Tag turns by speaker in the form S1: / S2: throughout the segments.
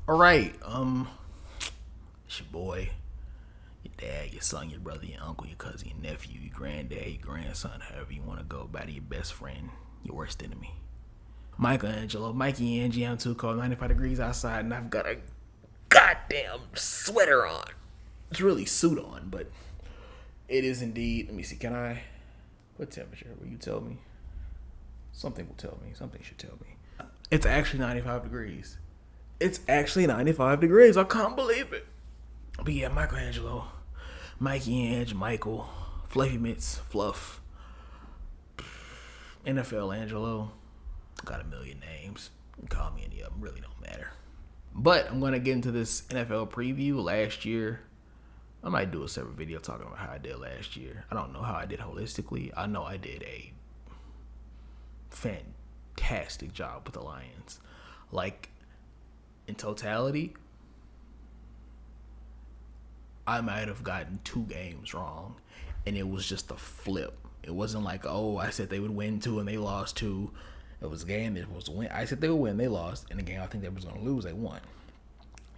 S1: All right, it's your boy, your dad, your son, your brother, your uncle, your cousin, your nephew, your granddad, your grandson, however you want to go about it, your best friend, your worst enemy. Michelangelo, Mikey Angie, I'm too cold, 95 degrees outside, and I've got a goddamn sweater on. It's really suit on, but it is indeed. Let me see, can I? What temperature will you tell me? Something will tell me. Something should tell me. It's actually 95 degrees. It's actually 95 degrees. I can't believe it. But yeah, Michelangelo, Mikey Ange, Michael, Fluffy Mitts, Fluff, NFL Angelo. Got a million names. You can call me any of them. Really don't matter. But I'm going to get into this NFL preview. Last year, I might do a separate video talking about how I did last year. I don't know how I did holistically. I know I did a fantastic job with the Lions. Like, in totality, I might have gotten 2 games wrong, and it was just a flip. It wasn't like, oh, I said they would win 2 and they lost 2. It was a game that was to win. I said they would win, they lost, and the game I think they was going to lose, they won.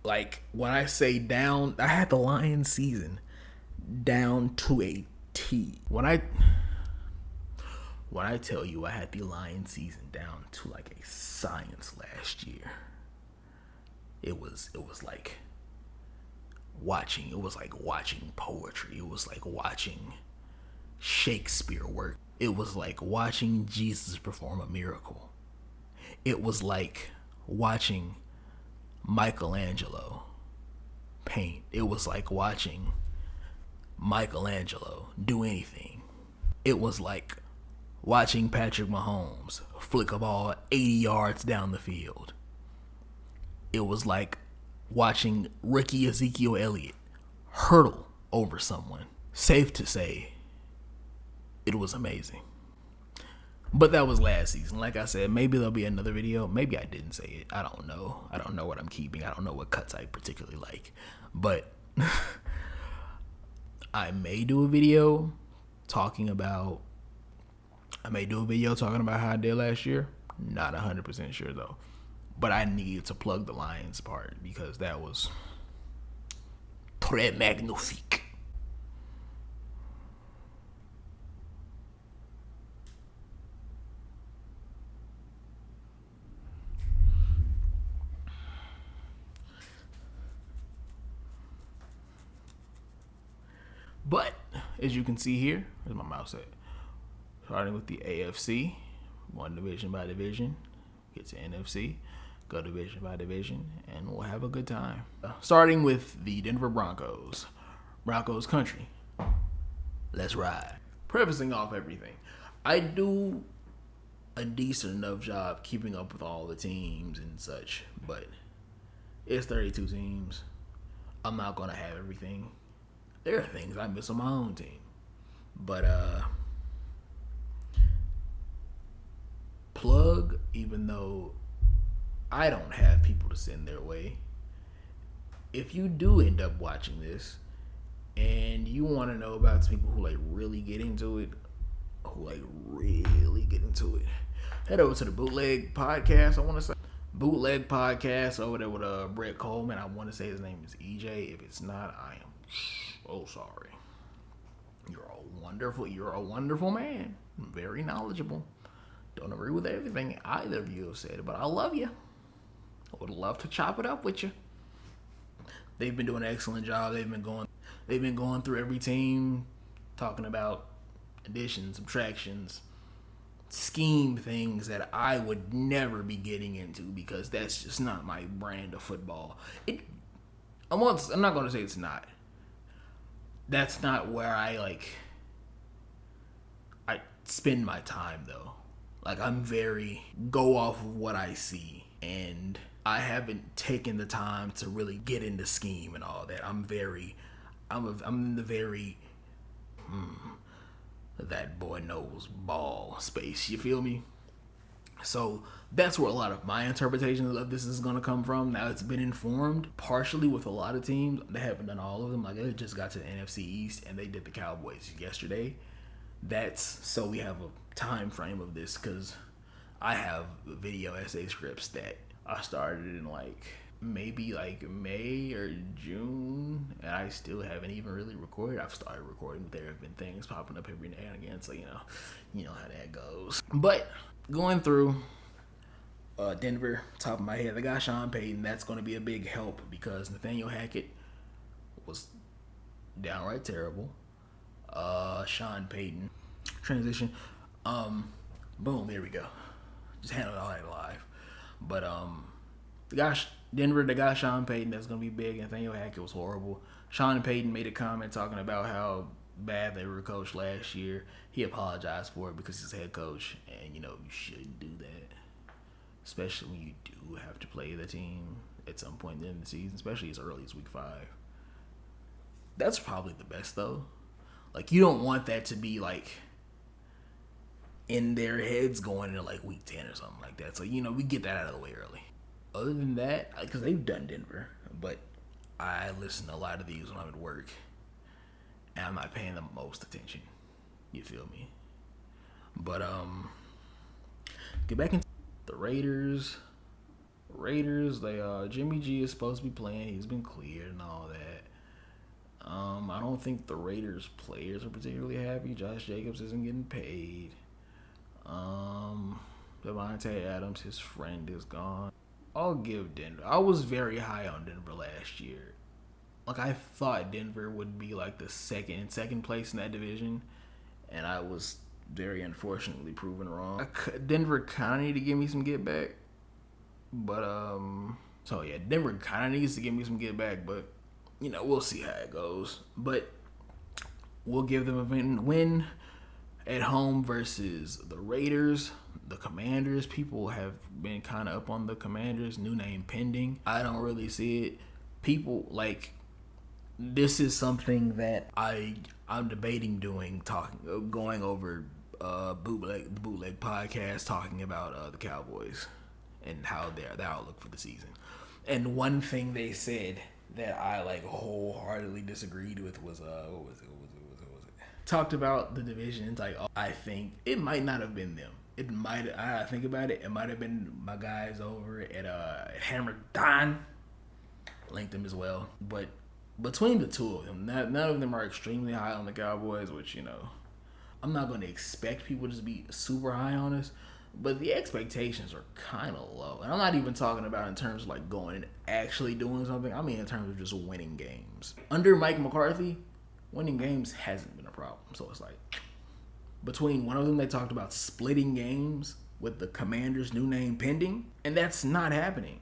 S1: Like, when I say down, I had the Lions season down to a T. When I tell you I had the Lions season down to like a science last year, it was like watching. It was like watching poetry. It was like watching Shakespeare work. It was like watching Jesus perform a miracle. It was like watching Michelangelo paint. It was like watching Michelangelo do anything. It was like watching Patrick Mahomes flick a ball 80 yards down the field. It was like watching rookie Ezekiel Elliott hurdle over someone. Safe to say, it was amazing. But that was last season. Like I said, maybe there'll be another video. Maybe I didn't say it. I don't know. I don't know what I'm keeping. I don't know what cuts I particularly like. But I may do a video talking about how I did last year. Not 100% sure though. But I need to plug the Lions part because that was très magnifique. But as you can see here, where's my mouse at? Starting with the AFC, one division by division, get to NFC, go division by division, and we'll have a good time. Starting with the Denver Broncos. Broncos country. Let's ride. Prefacing off everything, I do a decent enough job keeping up with all the teams and such, but it's 32 teams. I'm not going to have everything. There are things I miss on my own team. But, plug, even though I don't have people to send their way, if you do end up watching this and you want to know about some people who like really get into it, head over to the Bootleg Podcast. I want to say Bootleg Podcast over there with Brett Coleman. I want to say his name is EJ. If it's not, I am so sorry. You're a wonderful man. Very knowledgeable. Don't agree with everything either of you have said, but I love you. I would love to chop it up with you. They've been doing an excellent job. They've been going through every team, talking about additions, subtractions, scheme things that I would never be getting into because that's just not my brand of football. I'm not going to say it's not. That's not where I spend my time though. Like, I'm very go off of what I see, and I haven't taken the time to really get into scheme and all that. I'm in the very that boy knows ball space. You feel me? So that's where a lot of my interpretation of this is going to come from. Now, it's been informed partially with a lot of teams. They haven't done all of them. Like, they just got to the NFC East and they did the Cowboys yesterday. So we have a time frame of this because I have video essay scripts that I started in like maybe like May or June, and I still haven't even really recorded. I've started recording, but there have been things popping up every now and again, so you know how that goes. But going through Denver, top of my head, they got Sean Payton. That's going to be a big help because Nathaniel Hackett was downright terrible. Sean Payton transition. Boom, there we go. Just handled all that live. But the guy Denver, the guy Sean Payton, that's gonna be big. Nathaniel Hackett was horrible. Sean Payton made a comment talking about how bad they were coached last year. He apologized for it because he's head coach, and you shouldn't do that, especially when you do have to play the team at some point in the season, especially as early as week 5. That's probably the best though. Like, you don't want that to be like in their heads going into like week 10 or something like that. So we get that out of the way early. Other than that, because they've done Denver, but I listen to a lot of these when I'm at work, and I'm not paying the most attention. You feel me? But get back into the Raiders. They Jimmy G is supposed to be playing. He's been cleared and all that. I don't think the Raiders players are particularly happy. Josh Jacobs isn't getting paid. Devontae Adams, his friend, is gone. I'll give Denver. I was very high on Denver last year. Like, I thought Denver would be like the second place in that division, and I was very unfortunately proven wrong. Denver kind of need to give me some get back, but so yeah, Denver kind of needs to give me some get back, but we'll see how it goes. But we'll give them a win at home versus the Raiders. The Commanders, people have been kind of up on the Commanders. New name pending. I don't really see it. People, like, this is something that I'm debating going over bootleg podcast, talking about the Cowboys and how their outlook for the season. And one thing they said that I wholeheartedly disagreed with was what was it? Talked about the divisions. Like, I think it might not have been them. I think about it. It might have been my guys over at Hammer Don. Linked them as well. But between the two of them, none of them are extremely high on the Cowboys, which I'm not going to expect people to just be super high on us. But the expectations are kind of low. And I'm not even talking about in terms of like going and actually doing something. I mean in terms of just winning games. Under Mike McCarthy, winning games hasn't been a problem. So it's like, between one of them, they talked about splitting games with the Commanders' new name pending, and that's not happening.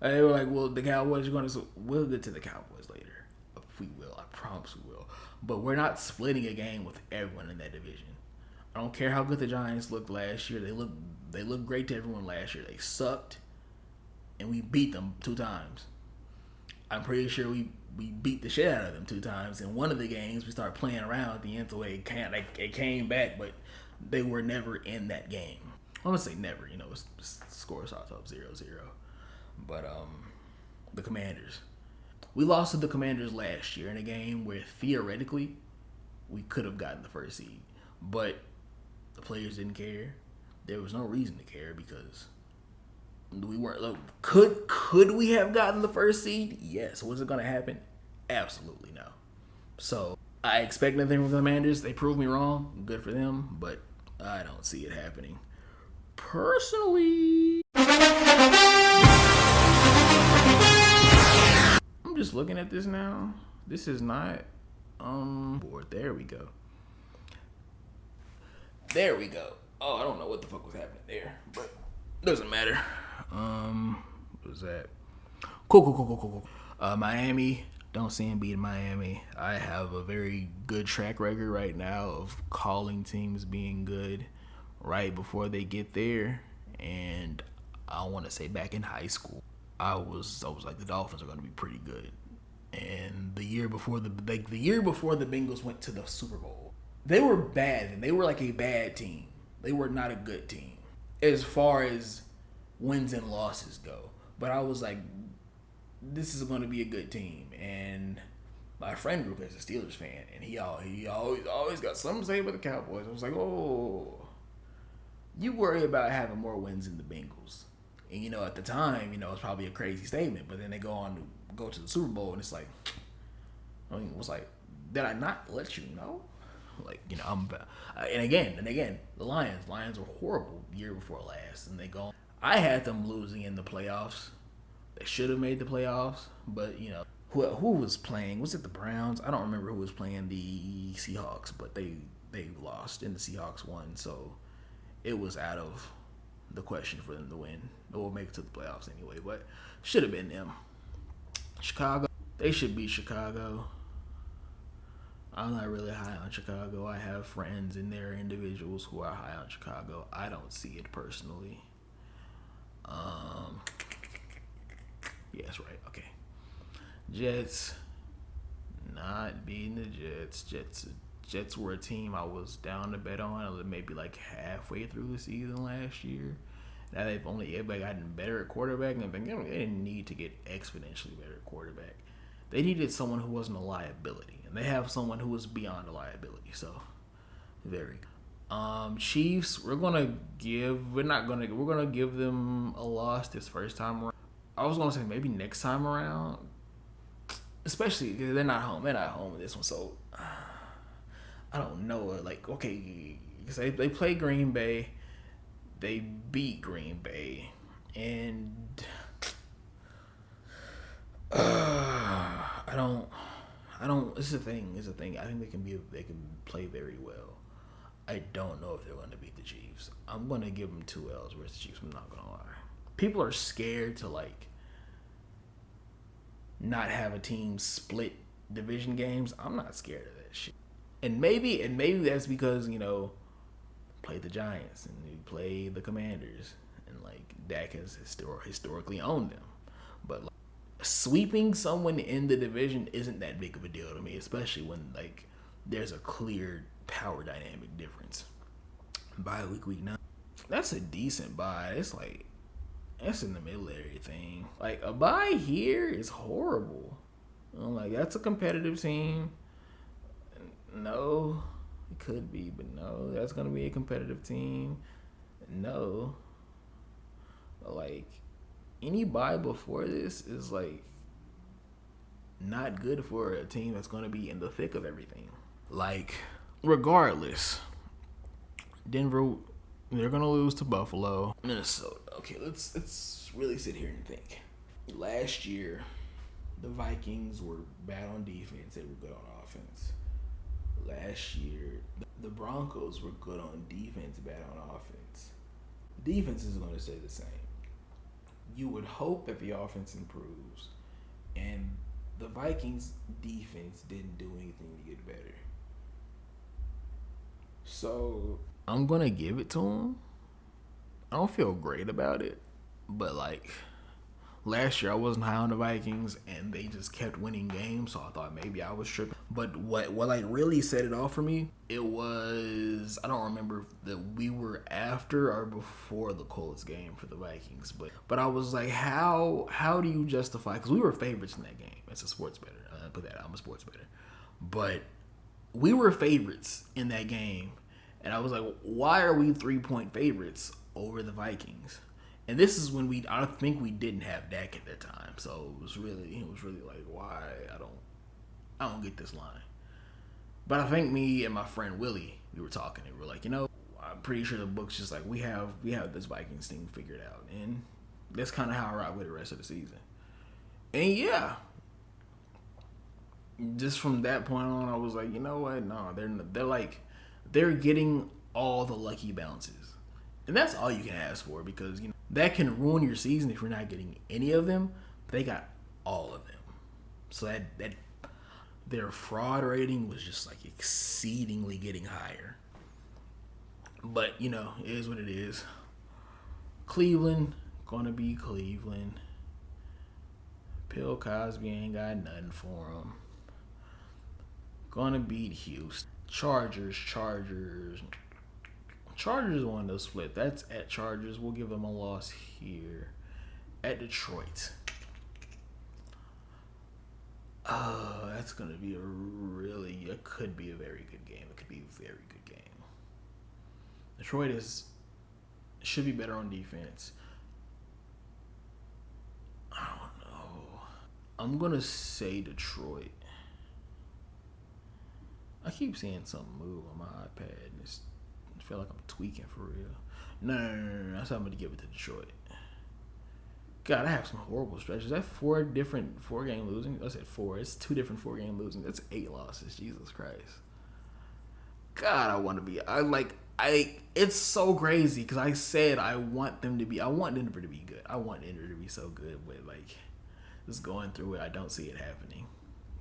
S1: They were like, well, the Cowboys are going to... We'll get to the Cowboys later. We will. I promise we will. But we're not splitting a game with everyone in that division. I don't care how good the Giants looked last year. They looked great to everyone last year. They sucked, and we beat them 2 times. I'm pretty sure we beat the shit out of them 2 times. In one of the games, we started playing around at the end, so it came back, but they were never in that game. I'm going to say never. Score starts off 0-0. But the Commanders. We lost to the Commanders last year in a game where theoretically we could have gotten the first seed. But the players didn't care. There was no reason to care because we weren't. Look, could we have gotten the first seed? Yes. Was it going to happen? Absolutely no. So I expect nothing from the Commanders. They proved me wrong. Good for them, but I don't see it happening. Personally, I'm just looking at this now. This is not board. There we go. Oh, I don't know what the fuck was happening there, but doesn't matter. What was that? Cool. Miami. Don't see him beating Miami. I have a very good track record right now of calling teams being good right before they get there. And I want to say back in high school, I was like, the Dolphins are going to be pretty good. And the year before the Bengals went to the Super Bowl, they were bad, and they were like a bad team. They were not a good team as far as wins and losses go. But I was like, this is going to be a good team. And my friend group is a Steelers fan, and he always got something to say about the Cowboys. I was like, oh, you worry about having more wins than the Bengals And at the time, it's probably a crazy statement. But then they go to the Super Bowl, and it's like, it was like, did I not let you know? Like, and again, the Lions were horrible year before last, and they go. I had them losing in the playoffs. They should have made the playoffs, but who was playing? Was it the Browns? I don't remember who was playing the Seahawks, but they lost and the Seahawks won, so it was out of the question for them to win or make it to the playoffs anyway. But should have been them. Chicago, they should beat Chicago. I'm not really high on Chicago. I have friends and there are individuals who are high on Chicago. I don't see it personally. Yes, right. Okay. Jets, not beating the Jets. Jets were a team I was down to bet on maybe like halfway through the season last year. Now they've only gotten better at quarterback, and they didn't need to get exponentially better at quarterback. They needed someone who wasn't a liability, and they have someone who was beyond a liability. So, very. Chiefs, we're gonna give them a loss this first time around. I was gonna say maybe next time around, especially because they're not home. They're not home with this one, so I don't know. Like, okay, because they play Green Bay, they beat Green Bay, and I don't. It's a thing. I think they can play very well. I don't know if they're going to beat the Chiefs. I'm going to give them 2 L's versus the Chiefs. I'm not going to lie. People are scared to not have a team split division games. I'm not scared of that shit. And maybe that's because play the Giants and you play the Commanders, and Dak has historically owned them. But sweeping someone in the division isn't that big of a deal to me, especially when there's a clear power dynamic difference. Bye week 9. That's a decent bye. It's that's in the middle of everything. A bye here is horrible. That's a competitive team. No, it could be, but no, that's gonna be a competitive team. No, any bye before this is not good for a team that's gonna be in the thick of everything. Regardless, Denver, they're gonna lose to Buffalo. Minnesota. Okay, let's really sit here and think. Last year, the Vikings were bad on defense. They were good on offense. Last year, the Broncos were good on defense, bad on offense. The defense is going to stay the same. You would hope that the offense improves, and the Vikings' defense didn't do anything to get better. So I'm gonna give it to them. I don't feel great about it, but last year I wasn't high on the Vikings, and they just kept winning games, so I thought maybe I was tripping. But what really set it off for me, it was, I don't remember that we were after or before the Colts game for the Vikings, but I was like, how do you justify, because we were favorites in that game. It's a sports bettor. I put that out, I'm a sports bettor. But we were favorites in that game, and I was like, why are we 3-point favorites over the Vikings? And this is when I think we didn't have Dak at that time, so it was really why? I don't get this line. But I think me and my friend Willie, we were talking, and we were like, I'm pretty sure the book's just we have this Vikings thing figured out, and that's kind of how I ride with the rest of the season. And yeah, just from that point on, I was like, you know what? No, they're getting all the lucky bounces, and that's all you can ask for, because that can ruin your season if you're not getting any of them. They got all of them, so that their fraud rating was just exceedingly getting higher. But it is what it is. Cleveland gonna be Cleveland. Bill Cosby ain't got nothing for him. Gonna beat Houston. Chargers won the split. That's at Chargers. We'll give them a loss here. At Detroit. That's going to be it could be a very good game. It could be a very good game. Detroit should be better on defense. I'm gonna say Detroit. I keep seeing something move on my iPad, and I feel like I'm tweaking for real. No. That's how I'm gonna give it to Detroit. God, I have some horrible stretches. Is that 4 different 4-game losing? I said 4. It's 2 different 4-game losing. That's 8 losses. Jesus Christ. God, I want to be. It's so crazy because I said I want Denver to be good. I want Denver to be so good, but just going through it, I don't see it happening.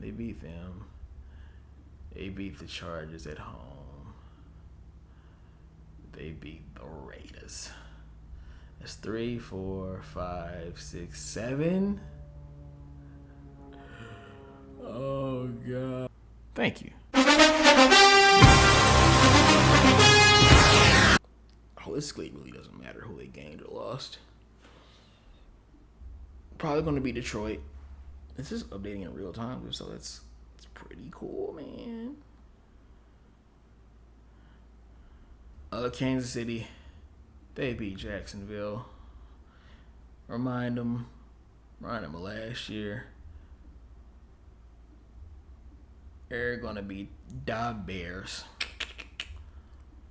S1: They beat them. They beat the Chargers at home. They beat the Raiders. That's 3, 4, 5, 6, 7. Oh, God. Thank you. Holistically, it really doesn't matter who they gained or lost. Probably going to be Detroit. This is updating in real time, so it's pretty cool, man. Kansas City. They beat Jacksonville. Remind them of last year. They're going to beat the Bears.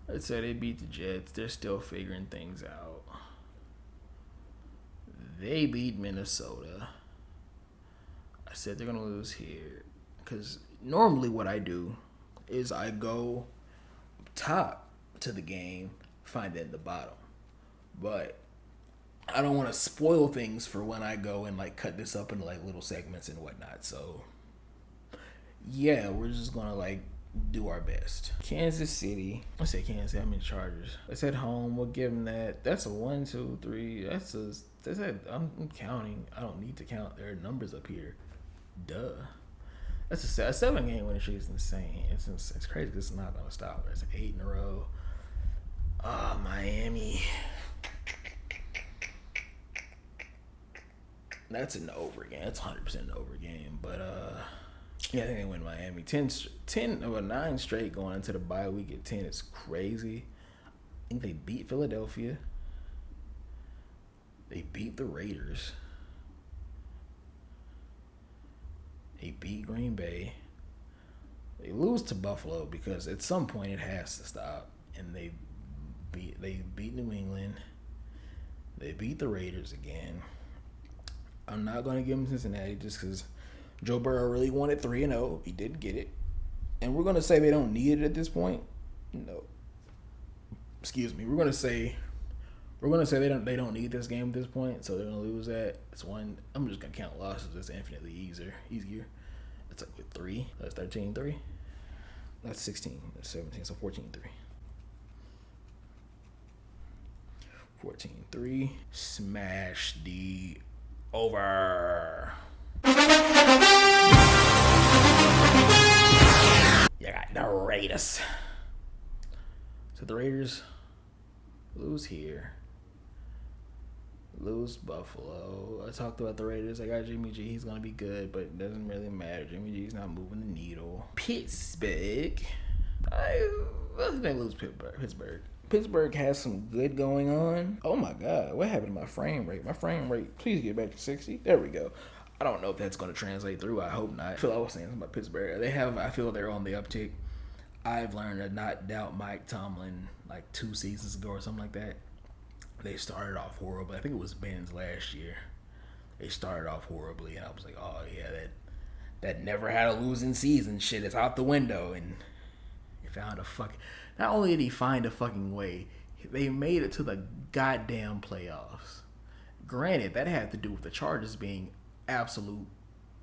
S1: Let's say they beat the Jets. They're still figuring things out. They beat Minnesota. I said they're going to lose here. Because normally what I do is I go top to the game, find it at the bottom. But I don't want to spoil things for when I go and cut this up into little segments and whatnot. So yeah, we're just gonna do our best. Kansas City. I say Kansas City. I mean Chargers. It's at home. We'll give them that. That's a 1, 2, 3. That's I'm counting. I don't need to count. There are numbers up here. Duh. That's a 7-game winning streak. Is insane. It's crazy. It's not gonna stop. It's 8 in a row. Miami. That's an over game. That's 100% an over game. But yeah, I think they win Miami. 9 straight going into the bye week at 10 is crazy. I think they beat Philadelphia. They beat the Raiders. They beat Green Bay. They lose to Buffalo because at some point it has to stop. And they beat New England. They beat the Raiders again. I'm not going to give them Cincinnati just because Joe Burrow really wanted 3-0. He did get it. And we're going to say they don't need it at this point. No. Excuse me. We're going to say they don't need this game at this point, so they're going to lose that. It's 1. I'm just going to count losses. It's infinitely easier. That's with 3. That's 13-3. That's 16. That's 17. So 14-3. 14-3. Smash the over. You got the Raiders. So the Raiders lose here. Lose Buffalo. I talked about the Raiders. I got Jimmy G. He's going to be good, but it doesn't really matter. Jimmy G's not moving the needle. Pittsburgh. I think they lose Pittsburgh. Pittsburgh has some good going on. Oh my God, what happened to my frame rate? My frame rate, please get back to 60. There we go. I don't know if that's going to translate through. I hope not. I feel I was saying something about Pittsburgh. I feel they're on the uptick. I've learned to not doubt Mike Tomlin 2 seasons ago or something like that. They started off horribly. I think it was Ben's last year. They started off horribly, and I was like, oh yeah, that never had a losing season shit is out the window. And he found a fucking. Not only did he find a fucking way, they made it to the goddamn playoffs. Granted, that had to do with the Chargers being absolute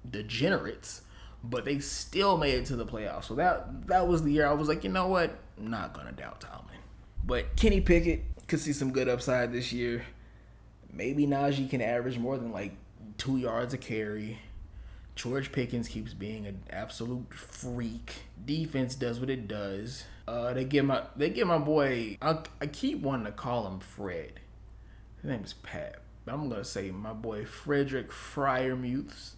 S1: degenerates, but they still made it to the playoffs. So that was the year I was like, you know what? I'm not gonna doubt Tomlin. But Kenny Pickett could see some good upside this year. Maybe Najee can average more than 2 yards a carry. George Pickens keeps being an absolute freak. Defense does what it does. They give my boy. I keep wanting to call him Fred. His name is Pat. I'm gonna say my boy Frederick Freiermuth.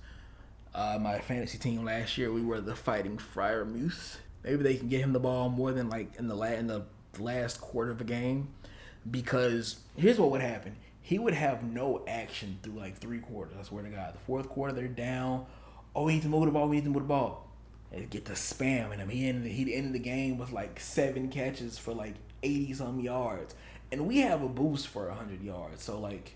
S1: My fantasy team last year, we were the Fighting Freiermuth. Maybe they can get him the ball more than in the last quarter of a game. Because here's what would happen. he would have no action through like 3 quarters. I swear to God. The fourth quarter, they're down. Oh, we need to move the ball. We need to move the ball. And get to spamming him. He ended the game with like 7 catches for like 80-some yards. And we have a boost for 100 yards. So, like,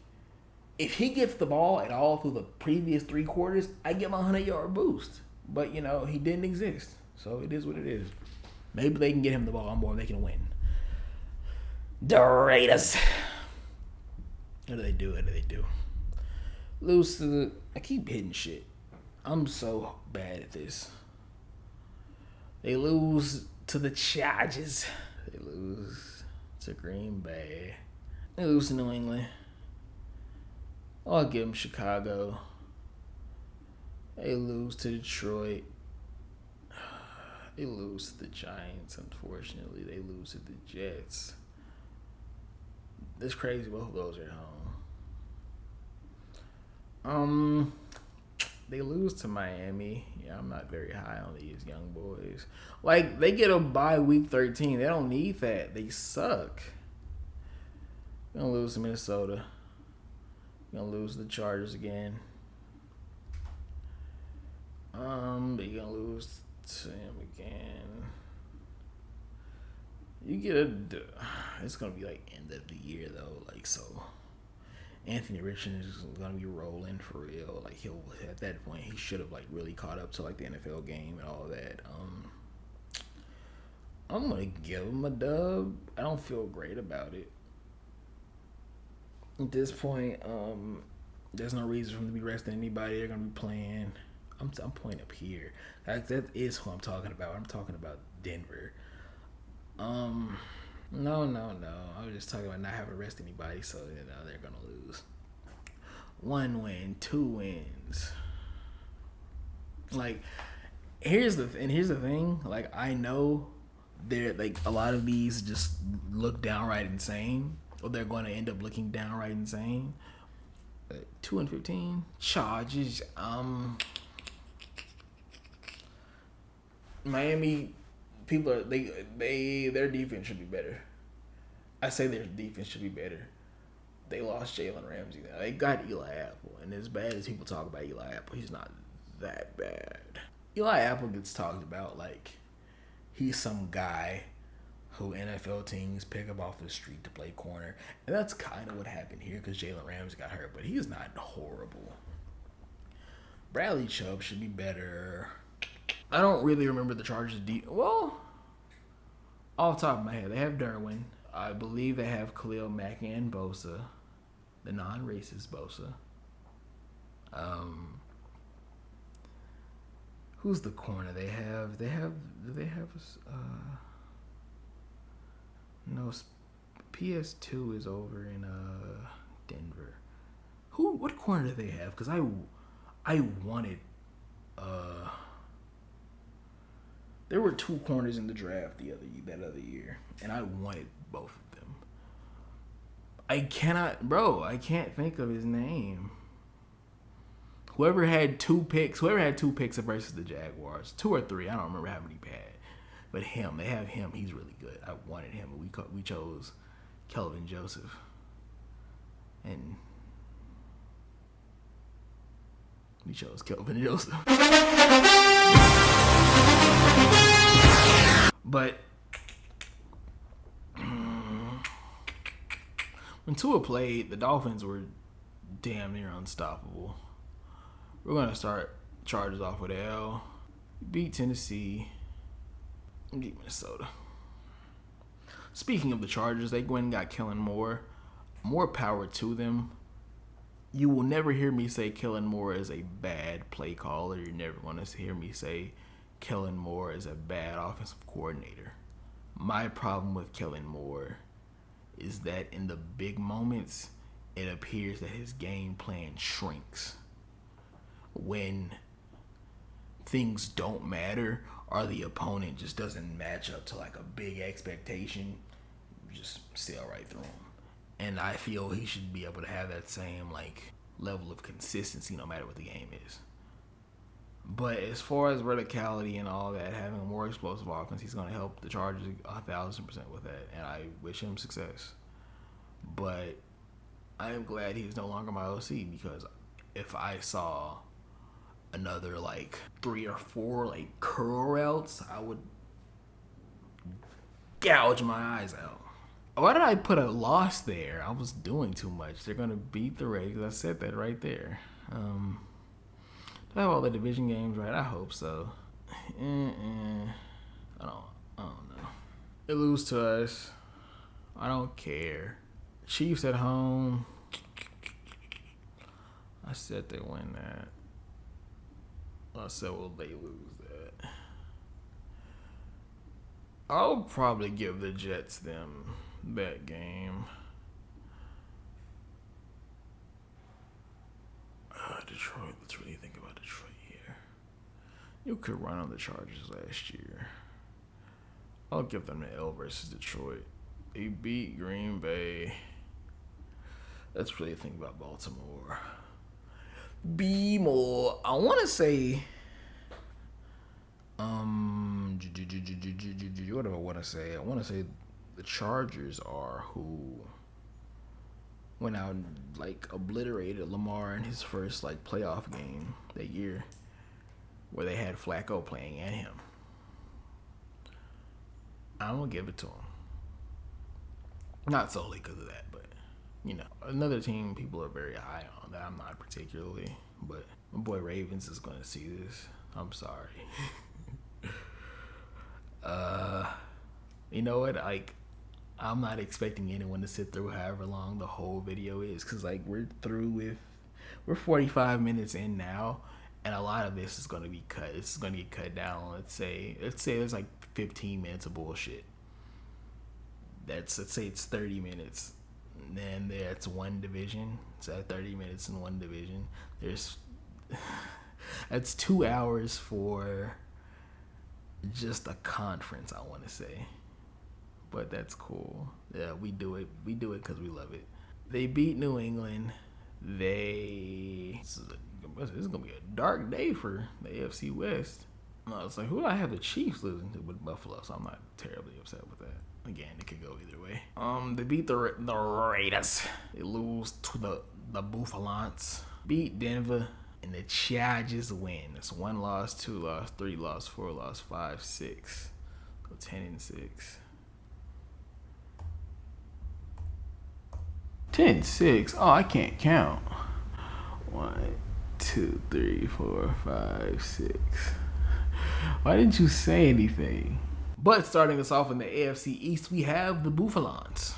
S1: if he gets the ball at all through the previous 3 quarters, I give him a 100-yard boost. But, you know, he didn't exist. So, it is what it is. Maybe they can get him the ball more. They can win. The Raiders. What do they do? What do they do? Lose to the... I keep hitting shit. I'm so bad at this. They lose to the Chargers. They lose to Green Bay. They lose to New England. I'll give them Chicago. They lose to Detroit. They lose to the Giants, unfortunately. They lose to the Jets. It's crazy, both of those are at home. They lose to Miami. Yeah, I'm not very high on these young boys. Like, they get a bye week 13. They don't need that. They suck. You're going to lose to Minnesota. You're going to lose to the Chargers again. You're going to lose to him again. You get it's going to be like end of the year, though. Like, so Anthony Richardson is going to be rolling for real. Like, he'll, at that point, he should have, like, really caught up to, like, the NFL game and all that. I'm going to give him a dub. I don't feel great about it. At this point, there's no reason for him to be resting anybody. They're going to be playing. I'm pointing up here. That is who I'm talking about. I'm talking about Denver. No. I was just talking about not having to rest anybody, so you know they're gonna lose. 1 win, 2 wins. Like, here's the thing. Like, I know they're like a lot of these just look downright insane, or they're going to end up looking downright insane. 2-15 Chargers. Miami. People are their defense should be better. I say their defense should be better. They lost Jalen Ramsey now. They got Eli Apple, and as bad as people talk about Eli Apple, he's not that bad. Eli Apple gets talked about like he's some guy who NFL teams pick up off the street to play corner, and that's kind of what happened here because Jalen Ramsey got hurt, but he's not horrible. Bradley Chubb should be better. I don't really remember the Chargers. Well, off the top of my head, they have Derwin. I believe they have Khalil Mack and Bosa, the non-racist Bosa. Who's the corner they have? No, PS2 is over in Denver. What corner do they have? Because I wanted there were 2 corners in the draft that other year, and I wanted both of them. I can't think of his name. Whoever had 2 picks versus the Jaguars, 2 or 3, I don't remember how many he had. But they have him. He's really good. I wanted him, but we chose Kelvin Joseph, and we chose Kelvin Joseph. But when Tua played, the Dolphins were damn near unstoppable. We're going to start Chargers off with L. Beat Tennessee. Beat Minnesota. Speaking of the Chargers, they went and got Kellen Moore. More power to them. You will never hear me say Kellen Moore is a bad play caller. You're never going to hear me say Kellen Moore is a bad offensive coordinator. My problem with Kellen Moore is that in the big moments, it appears that his game plan shrinks. When things don't matter or the opponent just doesn't match up to like a big expectation, you just sail right through him. And I feel he should be able to have that same like level of consistency no matter what the game is. But as far as verticality and all that, having a more explosive offense, he's going to help the Chargers 1,000% with that, and I wish him success. But I am glad he's no longer my OC, because if I saw another like 3 or 4 like curl routes, I would gouge my eyes out. Why did I put a loss there? I was doing too much. They're gonna beat the Raiders. I said that right there. Do I have all the division games right? I hope so. I don't know. They lose to us. I don't care. Chiefs at home. I said they win that. I said, will they lose that? I'll probably give the Jets them that game. Detroit. Let's really think about Detroit here. You could run on the Chargers last year. I'll give them an L versus Detroit. They beat Green Bay. Let's really think about Baltimore. Be more. I want to say. What do I want to say? I want to say the Chargers are who went out and like obliterated Lamar in his first like playoff game that year, where they had Flacco playing and him. I'm gonna give it to him. Not solely because of that, but you know, another team people are very high on that I'm not particularly. But my boy Ravens is gonna see this. I'm sorry. You know what? Like, I'm not expecting anyone to sit through however long the whole video is, because like we're 45 minutes in now, and a lot of this is gonna be cut. It's gonna get cut down. Let's say there's like 15 minutes of bullshit. Let's say it's 30 minutes. And then that's one division. So 30 minutes in one division. That's 2 hours for just a conference, I want to say. But that's cool. Yeah, we do it. We do it because we love it. They beat New England. This is going to be a dark day for the AFC West. I was like, who do I have the Chiefs losing to with Buffalo? So I'm not terribly upset with that. Again, it could go either way. They beat the Raiders. They lose to the Buffalons. Beat Denver. And the Chargers win. It's 1 loss, 2 loss, 3 loss, 4 loss, 5, 6. Go 10-6. 10-6. Oh, I can't count. 1, 2, 3, 4, 5, 6. Why didn't you say anything? But starting us off in the AFC East, we have the Buffalons.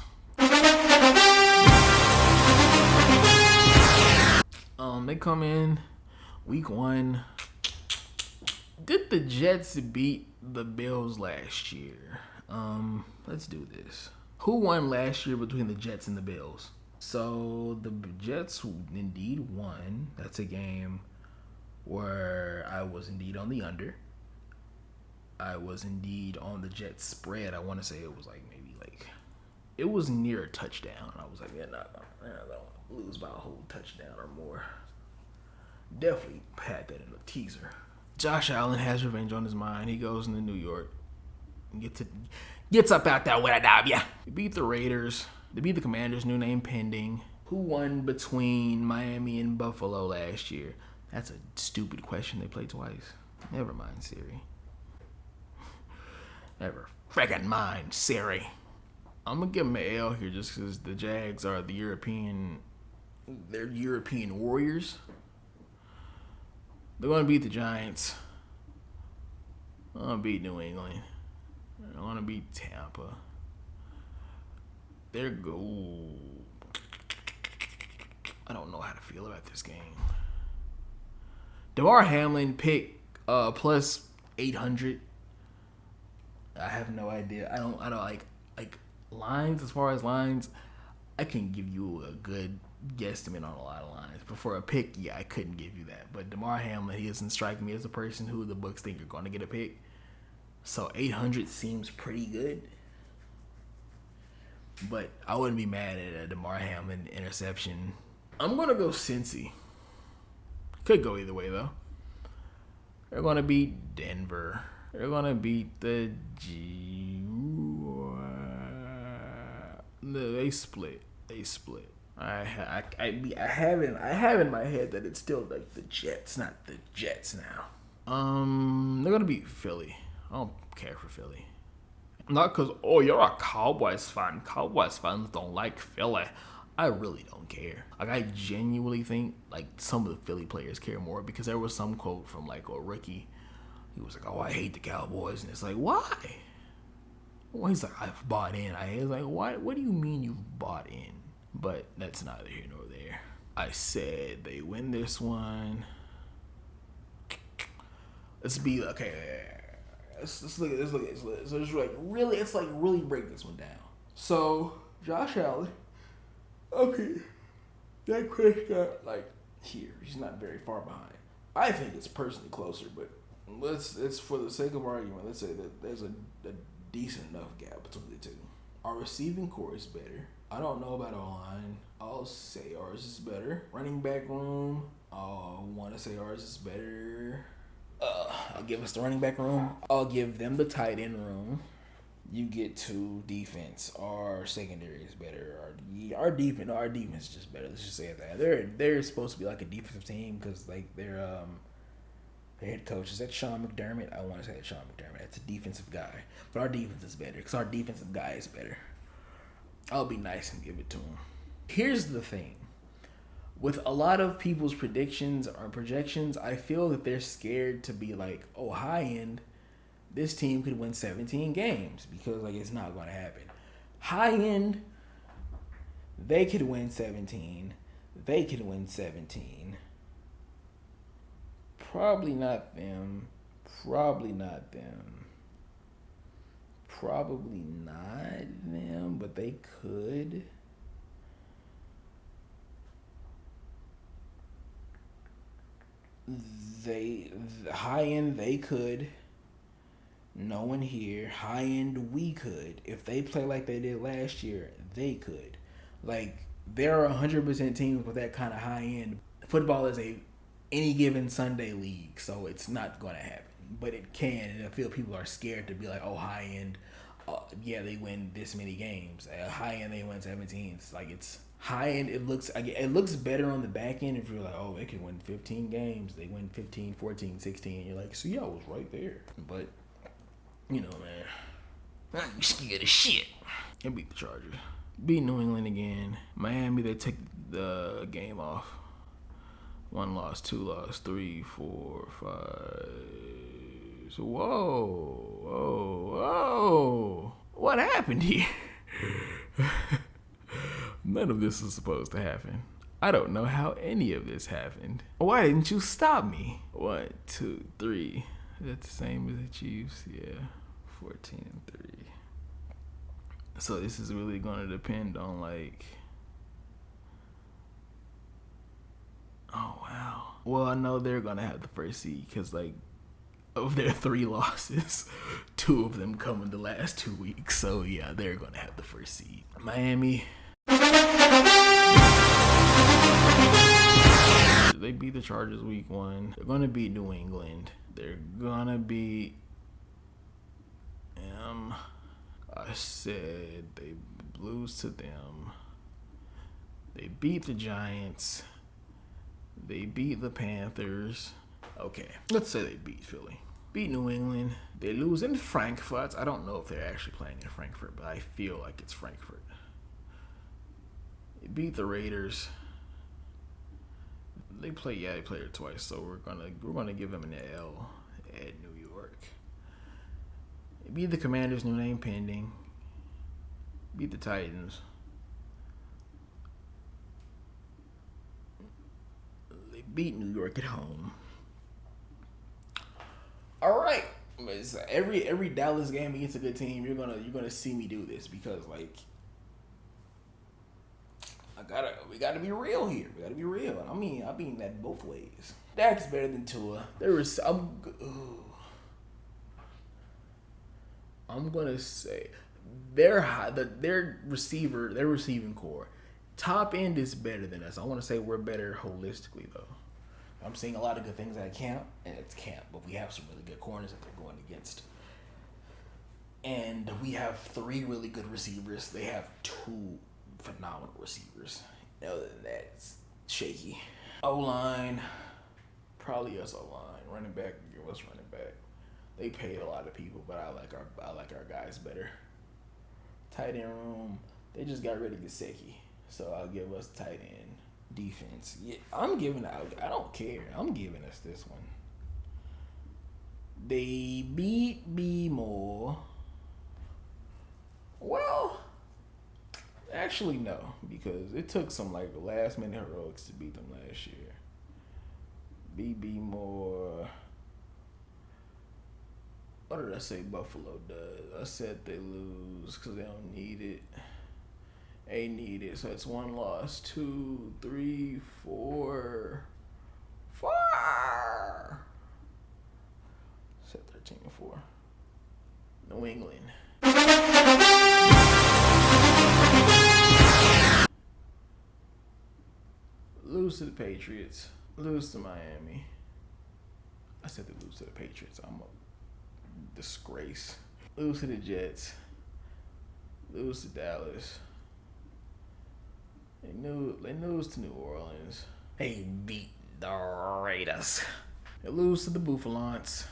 S1: They come in week 1. Did the Jets beat the Bills last year? Let's do this. Who won last year between the Jets and the Bills? So the Jets indeed won. That's a game where I was indeed on the under. I was indeed on the Jets spread. I want to say it was like it was near a touchdown. I was like, they're not gonna lose by a whole touchdown or more. Definitely had that in a teaser. Josh Allen has revenge on his mind. He goes into New York and gets up out there with a W. They beat the Raiders. They beat the Commanders, new name pending. Who won between Miami and Buffalo last year? That's a stupid question. They played twice. Never mind, Siri. Never friggin' mind, Siri. I'm gonna give them an L here just because the Jags are they're European warriors. They're gonna beat the Giants. They're gonna beat New England. They're gonna beat Tampa. I don't know how to feel about this game. Damar Hamlin pick plus 800. I have no idea. I don't like lines. As far as lines, I can give you a good guesstimate on a lot of lines. But for a pick, yeah, I couldn't give you that. But Damar Hamlin, he doesn't strike me as a person who the books think are going to get a pick. So 800 seems pretty good. But I wouldn't be mad at a Damar Hamlin interception. I'm going to go Cincy. Could go either way, though. They're going to beat Denver. They're going to beat the They split. I have in my head that it's still like the Jets, not the Jets now. They're gonna beat Philly. I don't care for Philly. Not because, oh, you're a Cowboys fan. Cowboys fans don't like Philly. I really don't care. Like, I genuinely think, like, some of the Philly players care more because there was some quote from, like, a rookie. He was like, oh, I hate the Cowboys. And it's like, why? Well, he's like, I've bought in. I was like, what do you mean you've bought in? But that's neither here nor there. I said they win this one. Let's be, okay, Let's look at this. So just like really break this one down. So Josh Allen, okay, Dak Prescott, like here, he's not very far behind. I think it's personally closer, but let's for the sake of argument, let's say that there's a decent enough gap between the two. Our receiving core is better. I don't know about O-line. I'll say ours is better. Running back room, I want to say ours is better. I'll give us the running back room. I'll give them the tight end room. You get to defense. Our secondary is better. Our defense is just better. Let's just say that. They're supposed to be like a defensive team because like their head coach is that Sean McDermott. I want to say that's Sean McDermott. That's a defensive guy, but our defense is better because our defensive guy is better. I'll be nice and give it to him. Here's the thing. With a lot of people's predictions or projections, I feel that they're scared to be like, oh, high end, this team could win 17 games because like it's not going to happen. High end, they could win 17. They could win 17. Probably not them. Probably not them. Probably not them, but they could. High end they could. No one here. High end we could. If they play like they did last year, they could. Like there are 100% teams with that kind of high end. Football is a any given Sunday league, so it's not going to happen. But it can, and I feel people are scared to be like, oh, high end, yeah, they win this many games. High end, they win 17. It's like it's high end. It looks better on the back end if you're like, oh, they can win 15 games. They win 15, 14, 16. You're like, see, I was right there. But you know, man, I'm scared of shit. And beat the Chargers. Beat New England again. Miami, they take the game off. 1 loss, 2 loss, 3, 4, 5. So whoa. What happened here? None of this is supposed to happen. I don't know how any of this happened. Why didn't you stop me? 1, 2, 3. That's the same as the Chiefs. Yeah. 14-3. So this is really going to depend on like. Oh, wow. Well, I know they're going to have the first seed because, like, of their 3 losses, 2 of them come in the last 2 weeks. So, yeah, they're going to have the first seed. Miami. They beat the Chargers week 1. They're going to beat New England. They're going to beat them. I said they lose to them. They beat the Giants. They beat the Panthers. Okay, let's say they beat Philly. Beat New England. They lose in Frankfurt. I don't know if they're actually playing in Frankfurt, but I feel like it's Frankfurt. They beat the Raiders. They played it twice, so we're gonna give them an L at New York. They beat the Commanders, new name pending. Beat the Titans. Beat New York at home. All right, every Dallas game against a good team, you're gonna see me do this because like we gotta be real here. We gotta be real. I mean that both ways. Dak's better than Tua. I'm gonna say their receiving core. Top end is better than us. I want to say we're better holistically, though. I'm seeing a lot of good things at camp, and it's camp, but we have some really good corners that they're going against. And we have 3 really good receivers. They have 2 phenomenal receivers Other than that, it's shaky. O-line, probably us O-line. Running back, give us running back. They paid a lot of people, but I like our guys better. Tight end room, they just got rid of Gesicki, so I'll give us tight end. Defense, yeah, I don't care. I'm giving us this one. They beat me more. Well, actually no, because it took some like last minute heroics to beat them last year. BB more. What did I say Buffalo does? I said they lose because they don't need it. They need it, so it's 1 loss. 2, 3, 4, 4. Said 13-4. New England. Lose to the Patriots. Lose to Miami. I said they lose to the Patriots. I'm a disgrace. Lose to the Jets. Lose to Dallas. They lose to New Orleans. They beat the Raiders. They lose to the Buffalons.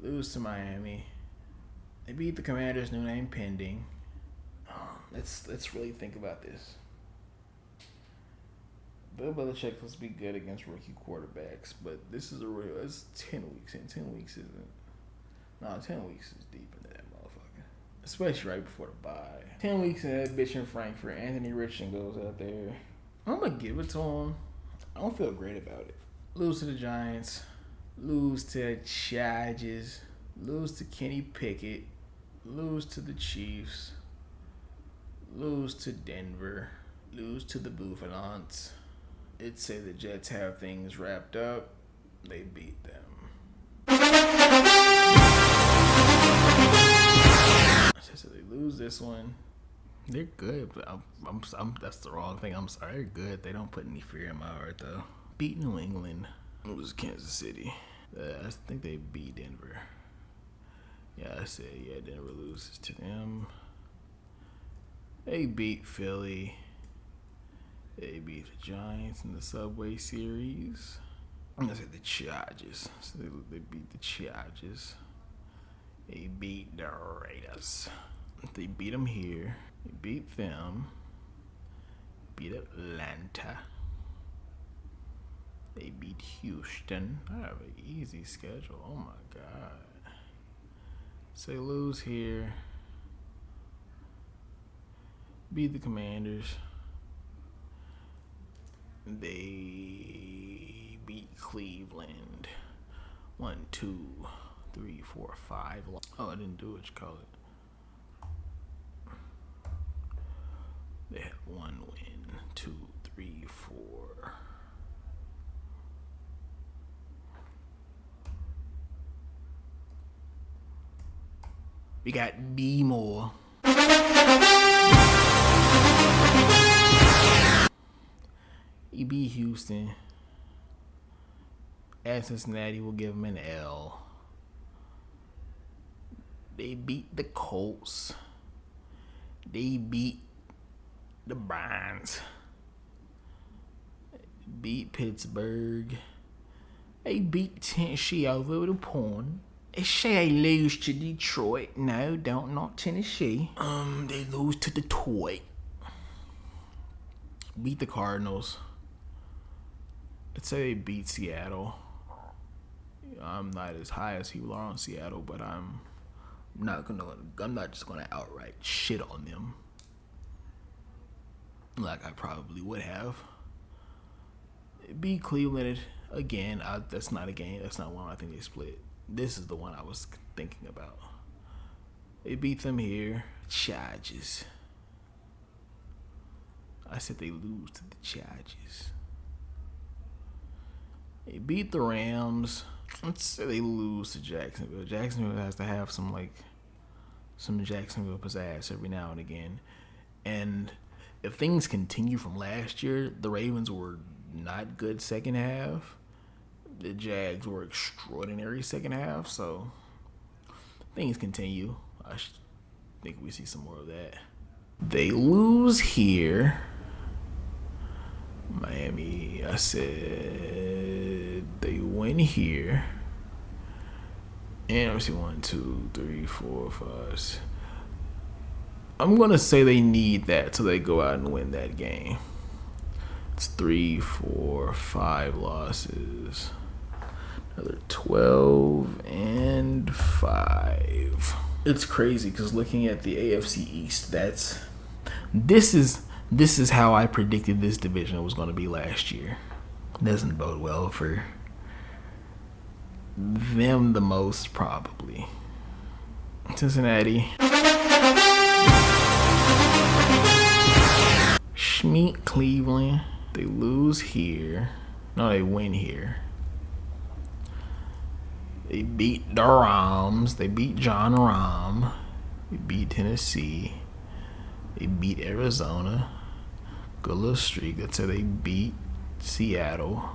S1: Lose to Miami. They beat the Commanders, new name pending. Let's really think about this. Bill Belichick supposed to be good against rookie quarterbacks, but this is it's 10 weeks in. 10 weeks isn't. No, 10 weeks is deep into that motherfucker. Especially right before the bye. 10 weeks in that bitch in Frankfurt. Anthony Richardson goes out there. I'm going to give it to him. I don't feel great about it. Lose to the Giants. Lose to the Chargers. Lose to Kenny Pickett. Lose to the Chiefs. Lose to Denver. Lose to the Buffalons. It'd say the Jets have things wrapped up. They beat them. So they lose this one. They're good, but I'm that's the wrong thing. I'm sorry. They're good. They don't put any fear in my heart though. Beat New England. It was Kansas City. I think they beat Denver. Yeah, I said Denver loses to them. They beat Philly. They beat the Giants in the Subway Series. I'm gonna say the Chargers. So they beat the Chargers. They beat the Raiders. They beat them here. They beat them. Beat Atlanta. They beat Houston. I have an easy schedule. Oh my God. So they lose here. Beat the Commanders. They beat Cleveland. 1, 2, 3, 4, 5. Oh, I didn't do what you call it. They had 1 win. 2, 3, 4. We got B more. He beat Houston. At Cincinnati, will give them an L. They beat the Colts. They beat the Browns. Beat Pittsburgh. They beat Tennessee over the pond. They say they lose to Detroit. No, not Tennessee. They lose to Detroit. Beat the Cardinals. Let's say they beat Seattle. I'm not as high as people are on Seattle, but I'm not just gonna outright shit on them like I probably would have. Beat Cleveland again. That's not a game. That's not one I think they split. This is the one I was thinking about. They beat them here. Chargers. I said they lose to the Chargers. They beat the Rams. Let's say they lose to Jacksonville. Jacksonville has to have some Jacksonville pizzazz every now and again. And if things continue from last year, the Ravens were not good second half. The Jags were extraordinary second half. So things continue. I think we see some more of that. They lose here. Miami, I said they win here. And obviously 1, 2, 3, 4, 5, 6. I'm gonna say they need that so they go out and win that game. It's 3, 4, 5 losses. Another 12 and 5. It's crazy because looking at the AFC East, this is how I predicted this division was going to be last year. It doesn't bode well for them the most, probably. Cincinnati. Schmeat, Cleveland. They lose here. No, they win here. They beat the Rams. They beat John Rahm. They beat Tennessee. They beat Arizona. Good little streak. That's how they beat Seattle.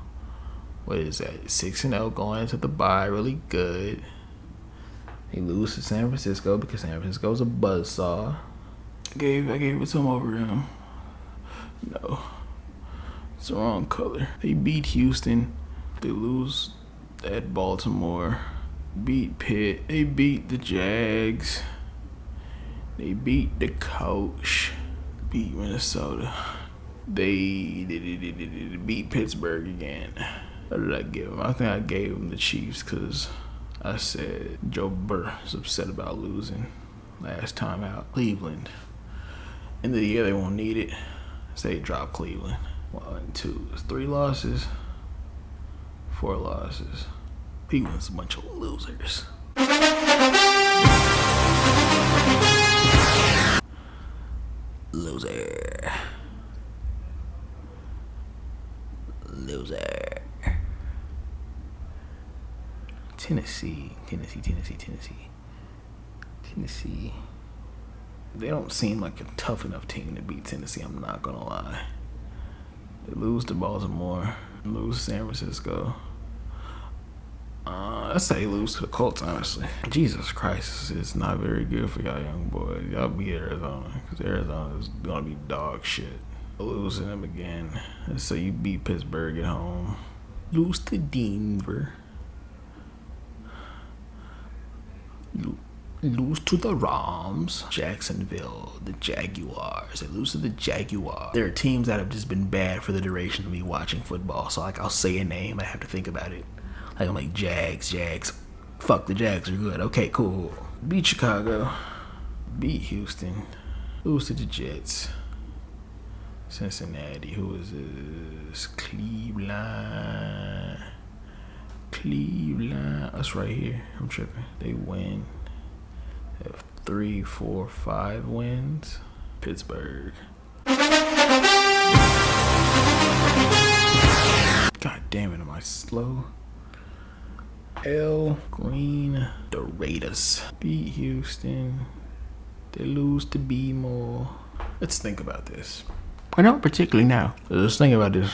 S1: What is that? 6-0 going into the bye. Really good. They lose to San Francisco because San Francisco's a buzzsaw. I gave it to them over them. No. It's the wrong color. They beat Houston. They lose at Baltimore. Beat Pitt. They beat the Jags. They beat the coach. Beat Minnesota. They beat Pittsburgh again. What did I give them? I think I gave them the Chiefs because I said Joe Burrow is upset about losing last time out. Cleveland. End of the year they won't need it. Say drop Cleveland. 1, 2, 3 losses. 4 losses. Cleveland's a bunch of losers. Loser. Tennessee. They don't seem like a tough enough team to beat Tennessee, I'm not gonna lie. They lose to Baltimore, lose to San Francisco. I'd say lose to the Colts, honestly. Jesus Christ, it's not very good for y'all young boys. Y'all beat Arizona, because Arizona is gonna be dog shit. Losing them again. Let's say you beat Pittsburgh at home. Lose to Denver. Lose to the Rams. Jacksonville, the Jaguars. They lose to the Jaguars. There are teams that have just been bad for the duration of me watching football. So like I'll say a name, I have to think about it. Like I'm like Jags. Fuck, the Jags are good. Okay, cool. Beat Chicago. Beat Houston. Lose to the Jets. Cincinnati. Who is this? Cleveland. That's right here. I'm tripping. They win. They have 3, 4, 5 wins. Pittsburgh. God damn it, am I slow? Green. The Raiders. Beat Houston. They lose to B-More. Let's think about this. I don't particularly now. Let's think about this.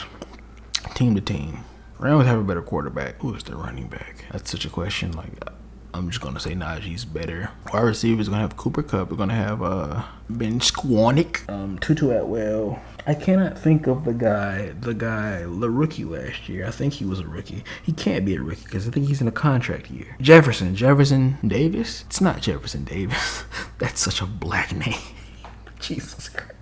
S1: Team to team. Rams have a better quarterback. Who is their running back? That's such a question. Like, I'm just gonna say Najee's better. Our receivers gonna have Cooper Kupp. We're gonna have Ben Skowronek, Tutu Atwell. I cannot think of the rookie last year. I think he was a rookie. He can't be a rookie because I think he's in a contract year. Jefferson Davis. It's not Jefferson Davis. That's such a black name. Jesus Christ.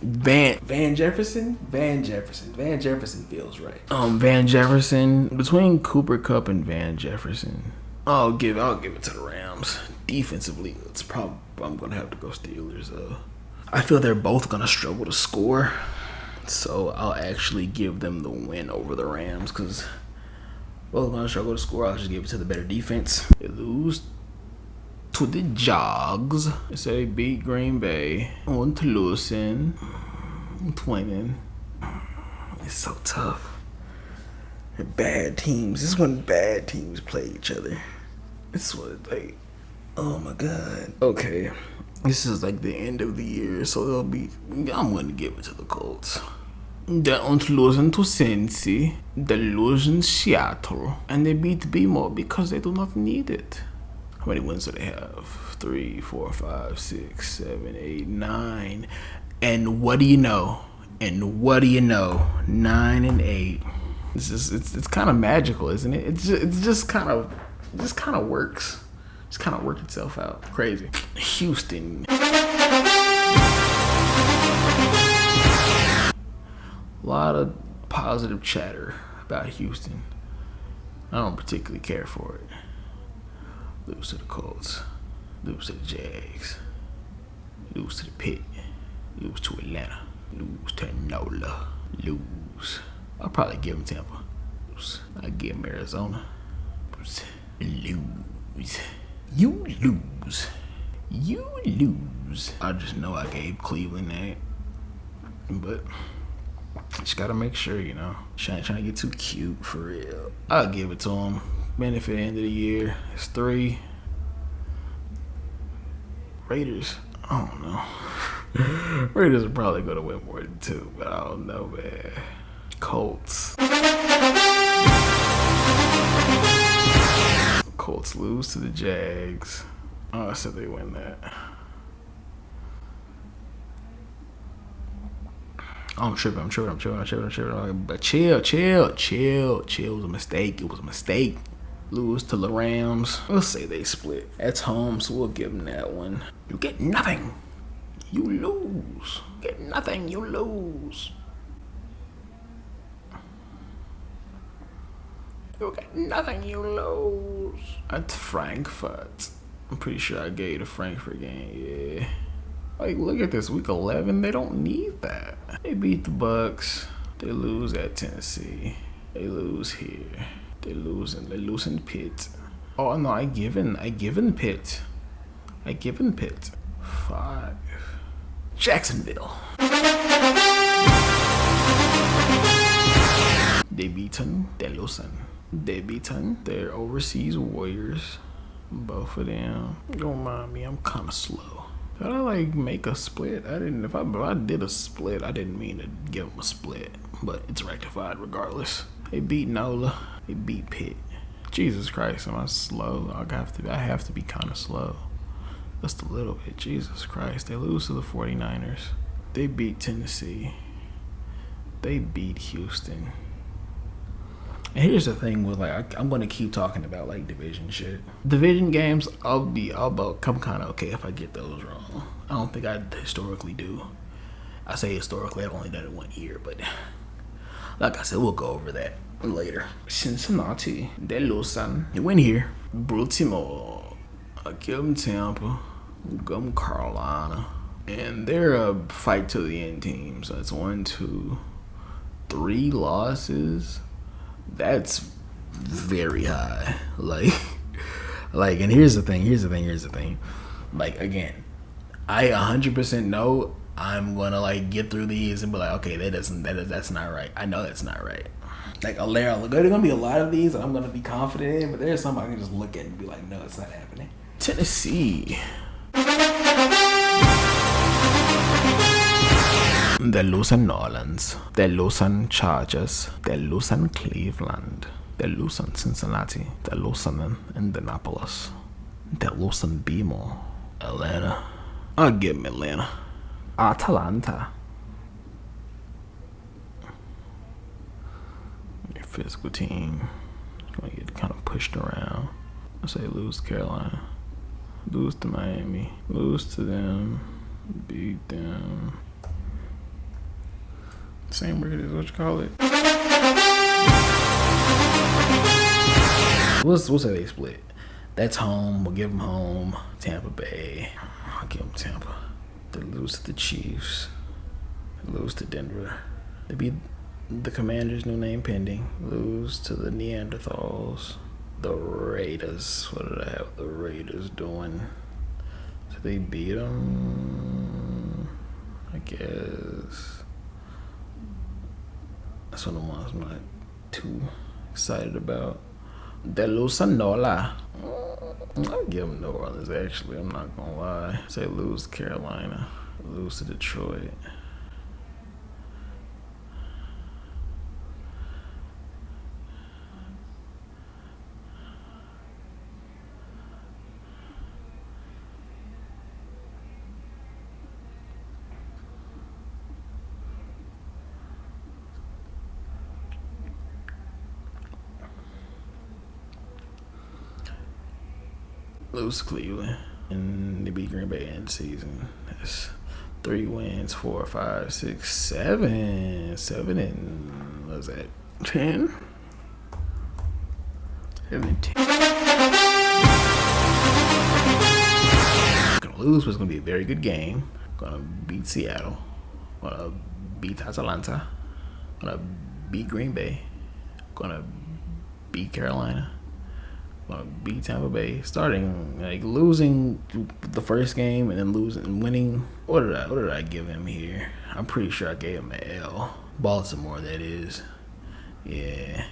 S1: Van Jefferson feels right. Van Jefferson, between Cooper Kupp and Van Jefferson, I'll give it to the Rams. Defensively, I'm gonna have to go Steelers though. I feel they're both gonna struggle to score, so I'll actually give them the win over the Rams because both gonna struggle to score. I'll just give it to the better defense. They lose to the Jags. They say they beat Green Bay. On to losing. Winning. It's so tough. Bad teams. This is when bad teams play each other. This was like, oh my god. Okay. This is like the end of the year, so I'm gonna give it to the Colts. They don't lose to Cincy. They lose in Seattle. And they beat B-More because they do not need it. How many wins do they have? 3, 4, 5, 6, 7, 8, 9. And what do you know? And what do you know? 9-8. It's kind of magical, isn't it? It's just kind of works. Just kind of worked itself out. Crazy. Houston. A lot of positive chatter about Houston. I don't particularly care for it. Lose to the Colts. Lose to the Jags. Lose to the Pit. Lose to Atlanta. Lose to NOLA. Lose. I'll probably give them Tampa. Lose. I'll give them Arizona. Lose. You lose. You lose. I just know I gave Cleveland that. But just gotta make sure, you know. Trying to get too cute for real. I'll give it to them. Benefit end of the year. It's 3. Raiders. I don't know. Raiders are probably gonna win more than 2, but I don't know, man. Colts. Colts lose to the Jags. Oh, I said they win that. Oh, I'm tripping. But chill. It was a mistake. Lose to the Rams. We'll say they split. It's home, so we'll give them that one. You get nothing. You lose. Get nothing. You lose. You get nothing. You lose. At Frankfurt. I'm pretty sure I gave the Frankfurt game. Yeah. Like, look at this. Week 11. They don't need that. They beat the Bucks. They lose at Tennessee. They lose here. They lose in the Pit. Oh no, I given Pit. 5. Jacksonville. They beaten. They beaten their overseas Warriors. Both of them. Don't mind me, I'm kind of slow. Did I like make a split? I didn't. If I did a split, I didn't mean to give them a split, but it's rectified regardless. They beat NOLA. They beat Pitt. Jesus Christ, am I slow? I have to be kind of slow. Just a little bit. Jesus Christ. They lose to the 49ers. They beat Tennessee. They beat Houston. And here's the thing with I'm gonna keep talking about like division shit. Division games, I'll come kind of okay if I get those wrong. I don't think I historically do. I say historically, I've only done it 1 year, but like I said, we'll go over that later. Cincinnati, they lose. They win here. Baltimore, I give them Tampa. Give them Carolina, and they're a fight to the end team. So it's 1, 2, 3 losses. That's very high. Like, and here's the thing. Like, again, I 100% know I'm gonna like get through these and be like, okay, that's not right. I know that's not right. Like, there's gonna be a lot of these that I'm gonna be confident in, but there's some I can just look at and be like, no, it's not happening. Tennessee. They lose in New Orleans. They lose in Chargers. They lose in Cleveland. They lose in Cincinnati. They lose in Indianapolis. They lose in Baltimore. Atlanta. I'll give them Atlanta. Atlanta. Your physical team is going to get kind of pushed around. I say lose to Carolina. Lose to Miami. Lose to them. Beat them. Same record as what you call it. We'll say they split. That's home. We'll give them home. Tampa Bay. I'll give them Tampa. They lose to the Chiefs. They lose to Denver. They beat the Commanders, new name pending. Lose to the Neanderthals. The Raiders. What did I have the Raiders doing? So they beat them, I guess. That's one of the ones I'm not too excited about. De Lusanola. I'll give them New Orleans, actually. I'm not going to lie. Say lose to Carolina. Lose to Detroit. lose to Cleveland, and they beat Green Bay in the season. That's 3 wins, 4, 5, 6, 7. 7 and what was that? 10. 7 and 10. Gonna lose, but it's gonna be a very good game. Gonna beat Seattle. Gonna beat Atlanta. Gonna beat Green Bay. Gonna beat Carolina. Gonna beat Tampa Bay. Starting losing the first game and then winning. What did I give them here? I'm pretty sure I gave them an L. Baltimore, that is. Yeah.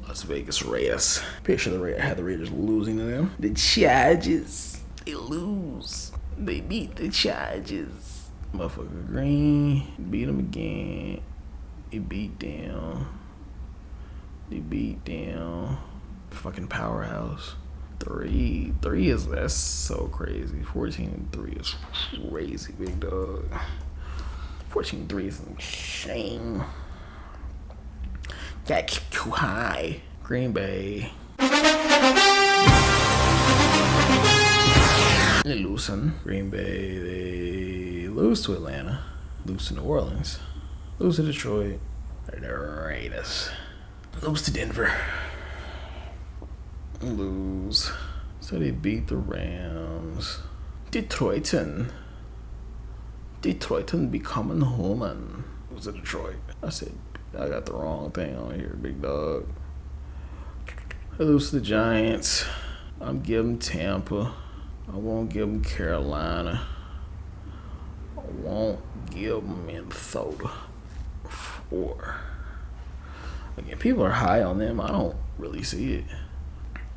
S1: Las Vegas Raiders. Pretty sure I had the Raiders losing to them. The Chargers. They lose. They beat the Chargers. Motherfucker Green. Beat them again. They beat them. Fucking powerhouse. 3 is, that's so crazy. 14-3 is crazy, big dog. 14-3 is insane. That's too high. Green Bay. They losing. Green Bay, they lose to Atlanta. Lose to New Orleans. Lose to Detroit. The Raiders. Lose to Denver. Lose. So they beat the Rams. Detroitin becoming human. Lose to Detroit. I said, I got the wrong thing on here, big dog. I lose to the Giants. I'm giving Tampa. I won't give them Carolina. I won't give them Minnesota. 4. Again, people are high on them. I don't really see it.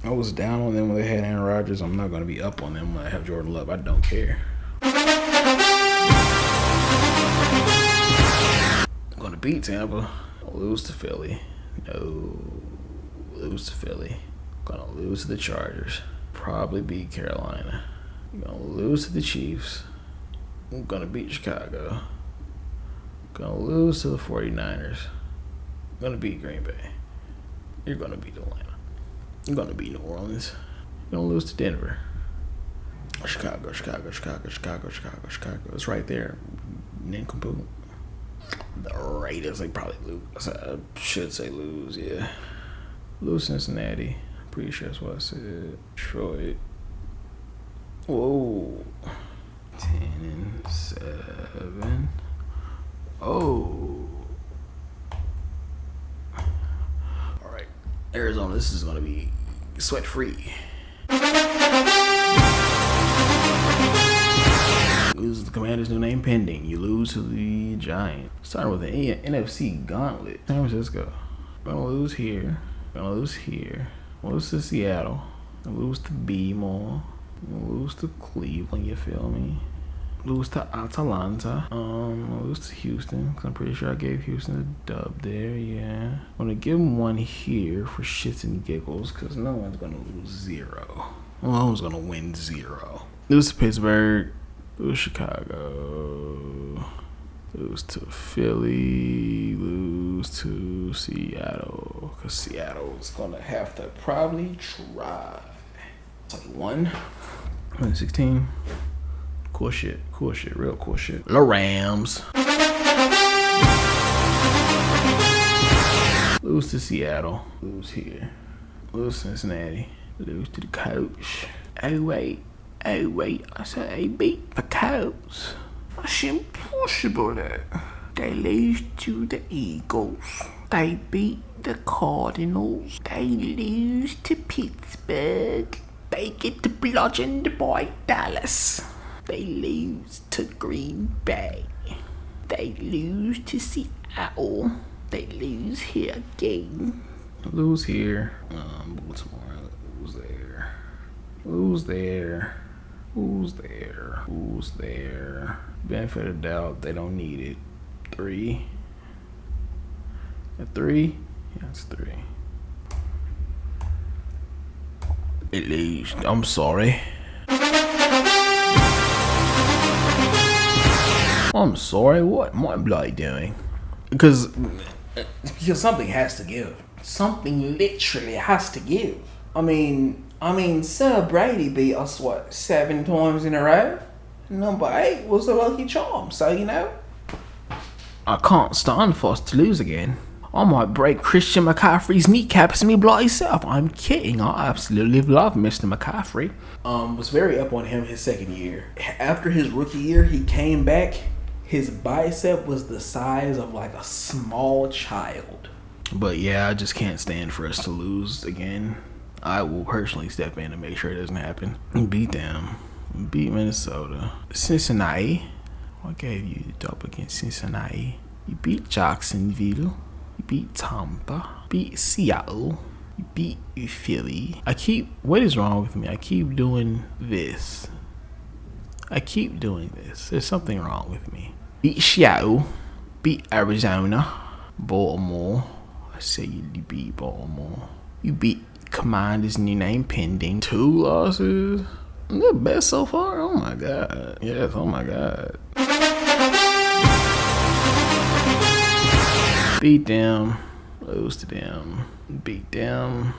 S1: I was down on them when they had Aaron Rodgers. I'm not going to be up on them when I have Jordan Love. I don't care. I'm going to beat Tampa. I'll lose to Philly. No. Lose to Philly. I'm going to lose to the Chargers. Probably beat Carolina. I'm going to lose to the Chiefs. I'm going to beat Chicago. I'm going to lose to the 49ers. I'm going to beat Green Bay. You're going to beat Atlanta. You're going to beat New Orleans. You're going to lose to Denver. Chicago. It's right there. Nincompoop. The Raiders, they probably lose. I should say lose, yeah. Lose Cincinnati. Pretty sure that's what I said. Detroit. Whoa. 10-7. Oh. Alright. Arizona, this is going to be sweat-free. Lose the Commanders' new name pending. You lose to the Giants. Starting with the NFC gauntlet. San Francisco. Gonna lose here. Gonna lose here. Lose to Seattle. Lose to B-Mall. Lose to Cleveland, you feel me? Lose to Atlanta. Lose to Houston, because I'm pretty sure I gave Houston a dub there, yeah. I'm going to give them one here for shits and giggles, because no one's going to lose 0. No one's going to win 0. Lose to Pittsburgh. Lose to Chicago. Lose to Philly. Lose to Seattle, because Seattle's going to have to probably try. It's like 116. Cool shit, real cool shit. The Rams. Lose to Seattle. Lose here. Lose Cincinnati. Lose to the Colts. Oh wait, I said they beat the Colts. That's impossible that. They lose to the Eagles. They beat the Cardinals. They lose to Pittsburgh. They get bludgeoned by Dallas. They lose to Green Bay. They lose to Seattle. They lose here again. Lose here. Baltimore. Lose there. Lose there. Who's there? Who's there? Benefit of doubt. They don't need it. 3. At 3? Yeah, it's 3. At least. I'm sorry. I'm sorry, what am I bloody doing? Because something has to give. Something literally has to give.
S2: Sir Brady beat us, 7 times in a row? Number 8 was the lucky charm, so
S1: I can't stand for us to lose again. I might break Christian McCaffrey's kneecaps and me bloody self. I'm kidding. I absolutely love Mr. McCaffrey.
S2: Was very up on him his second year. After his rookie year, he came back. His bicep was the size of like a small child.
S1: But yeah, I just can't stand for us to lose again. I will personally step in to make sure it doesn't happen. Beat them. Beat Minnesota. Cincinnati. What gave you the dub against Cincinnati? You beat Jacksonville. You beat Tampa. Beat Seattle. You beat Philly. What is wrong with me? I keep doing this. There's something wrong with me. Beat Seattle. Beat Arizona. Baltimore. I say you beat Baltimore. You beat Commanders' new name pending. 2 losses. The best so far? Oh my god. Yes, oh my god. Beat them. Lose to them. Beat them.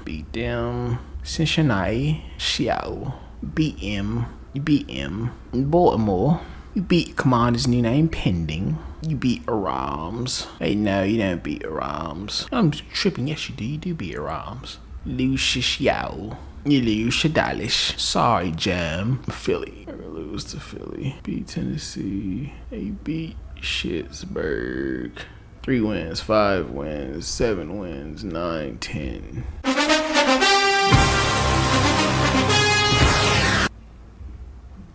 S1: Cincinnati. Seattle. Beat him. You beat him. Baltimore. You beat Commanders' new name pending. You beat Rams. Hey, no, you don't beat Rams. I'm tripping. Yes, you do. You do beat Rams. Lose to Seattle. You lose to Dallas. Sorry, Jam. Philly. Lose to Philly. Beat Tennessee. Hey, beat Pittsburgh. 3 wins, 5 wins, 7 wins, 9, 10.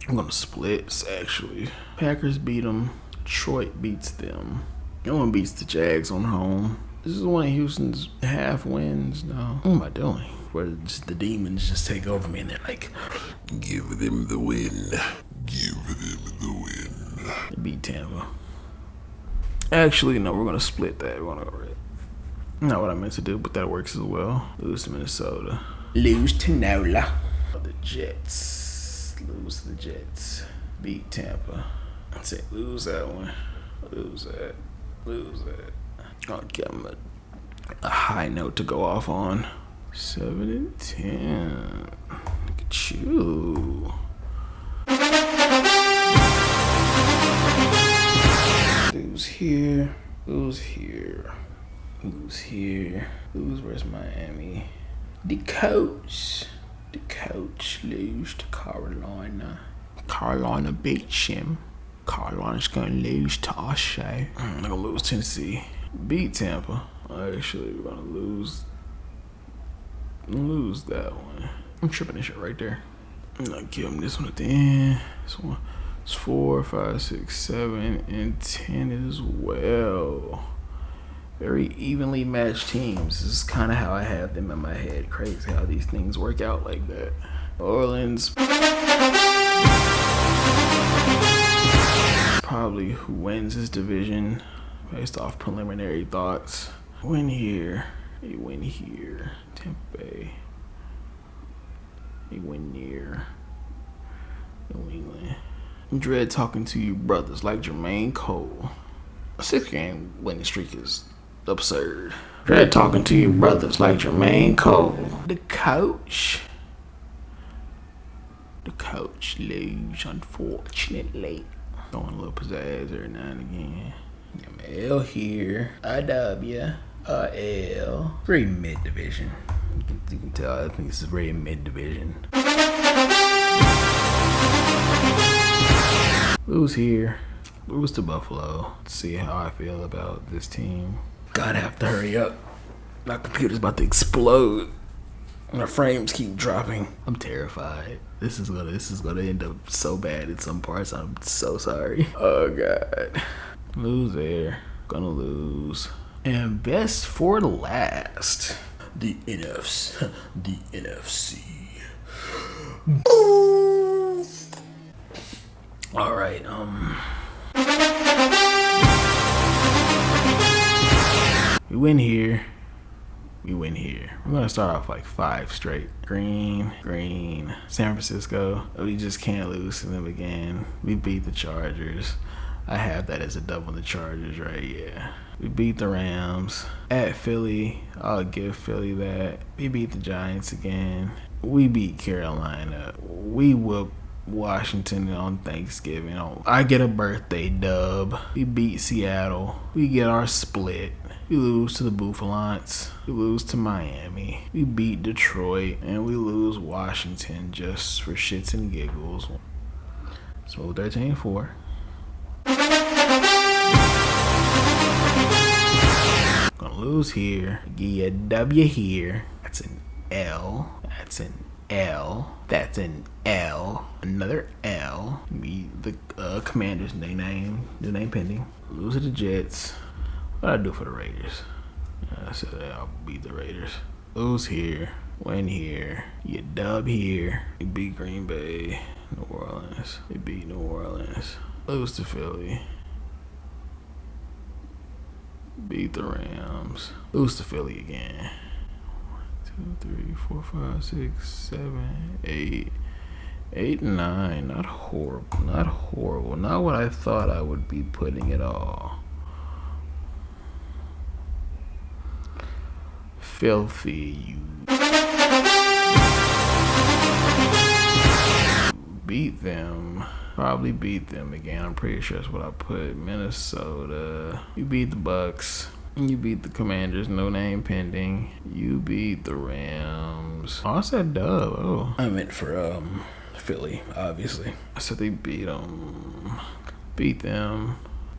S1: I'm gonna split, actually. Packers beat them. Detroit beats them. No one beats the Jags on home. This is one of Houston's half wins now. What am I doing? Where just the demons just take over me and they're like, give them the win. Give them the win. They beat Tampa. Actually, no, we're going to split that. We're going to go right. Not what I meant to do, but that works as well. Lose to Minnesota. Lose to Nola. The Jets. Lose to the Jets. Beat Tampa. I'd say lose that one. Lose that. I'll give them a high note to go off on. 7-10. Look at you. Lose here. Lose where's Miami? The coach lose to Carolina. Carolina beats him. Carolina's gonna lose to us. I'm gonna lose Tennessee. Beat Tampa. Actually, we're gonna lose that one. I'm tripping this shit right there. I'm gonna give them this one at the end. This one. It's 4, 5, 6, 7, and 10 as well. Very evenly matched teams. This is kind of how I have them in my head. Crazy how these things work out like that. Orleans. Probably who wins this division based off preliminary thoughts. Win here. A win here. Tampa Bay. A win near New England. Dread talking to you brothers like Jermaine Cole. A 6-game winning streak is absurd. Dread talking to you brothers like Jermaine Cole. The coach lose, unfortunately. Throwing a little pizzazz every now and again. L here. A W. A L. Very mid-division. You can tell, I think this is very mid-division. Lose here. Lose to Buffalo. Let's see how I feel about this team. Gotta have to hurry up. My computer's about to explode. My frames keep dropping. I'm terrified. This is gonna end up so bad in some parts. I'm so sorry. Oh god. Lose there. Gonna lose. And best for last. The NFC. The NFC. Alright, we win here. We're gonna start off like 5 straight. Green, San Francisco. We just can't lose to them again. We beat the Chargers. I have that as a double the Chargers, right? Yeah. We beat the Rams. At Philly, I'll give Philly that. We beat the Giants again. We beat Carolina. We whooped Washington on Thanksgiving. I get a birthday dub. We beat Seattle. We get our split. We lose to the Buffalons. We lose to Miami. We beat Detroit. And we lose Washington just for shits and giggles. So 13-4. Gonna lose here. Give you a W here. That's an L. That's an L. That's an L. Another L. Beat the Commanders. New name pending. Lose to the Jets. What I do for the Raiders? I said I'll beat the Raiders. Lose here. Win here. You dub here. You beat Green Bay. New Orleans. You beat New Orleans. Lose to Philly. Beat the Rams. Lose to Philly again. 1, 2, 3, 4, 5, 6, 7, 8. 8 and 9. Not horrible. Not horrible. Not what I thought I would be putting it all. Filthy, you beat them. Probably beat them again. I'm pretty sure that's what I put. Minnesota. You beat the Bucks. You beat the Commanders. No name pending. You beat the Rams. Oh, I said dub. Oh, I meant for Philly, obviously. I said they beat them. Beat them.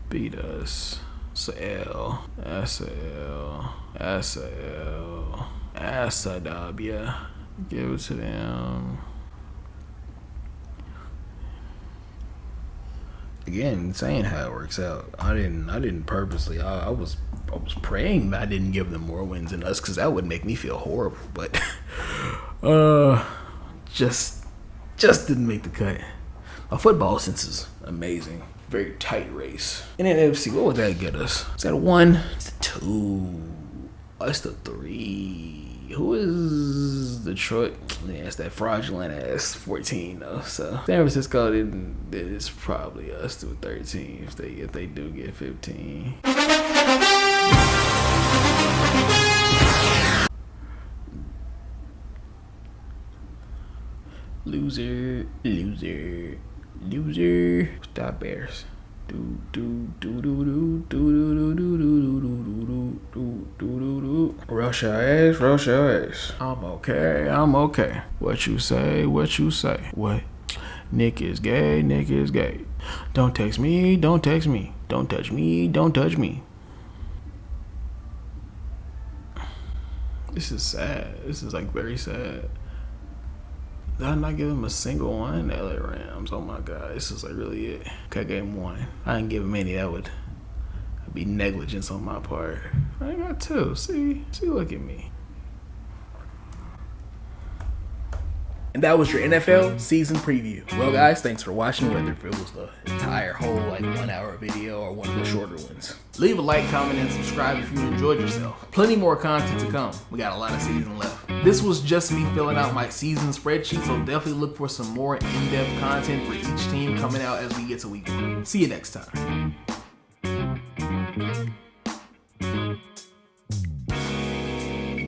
S1: Beat us. S-A-L. S-A-L. S-A-L. S-A-W. Give it to them. Again, saying how it works out. I didn't purposely. I was praying that I didn't give them more wins than us, because that would make me feel horrible. But just didn't make the cut. My football sense is amazing. Very tight race. In the NFC, what would that get us? Is that a 1? It's a 2. Oh, it's the 3. Who is Detroit? Yeah, it's that fraudulent ass 14 though. So San Francisco it's probably us to 13 if they do get 15. Loser. Stop Bears. Rush your ass. I'm okay. What you say? What? Nick is gay. Don't text me. Don't touch me. This is sad. This is like very sad. Did I not give him a single one? LA Rams. Oh my God. This is like really it. Okay, I gave him 1. I didn't give him any. That would be negligence on my part. I got 2. See, look at me. And that was your NFL season preview. Well, guys, thanks for watching, whether if it was the entire whole 1 hour video or one of the shorter ones. Leave a like, comment, and subscribe if you enjoyed yourself. Plenty more content to come. We got a lot of season left. This was just me filling out my season spreadsheet, so definitely look for some more in-depth content for each team coming out as we get to week 1. See you next time.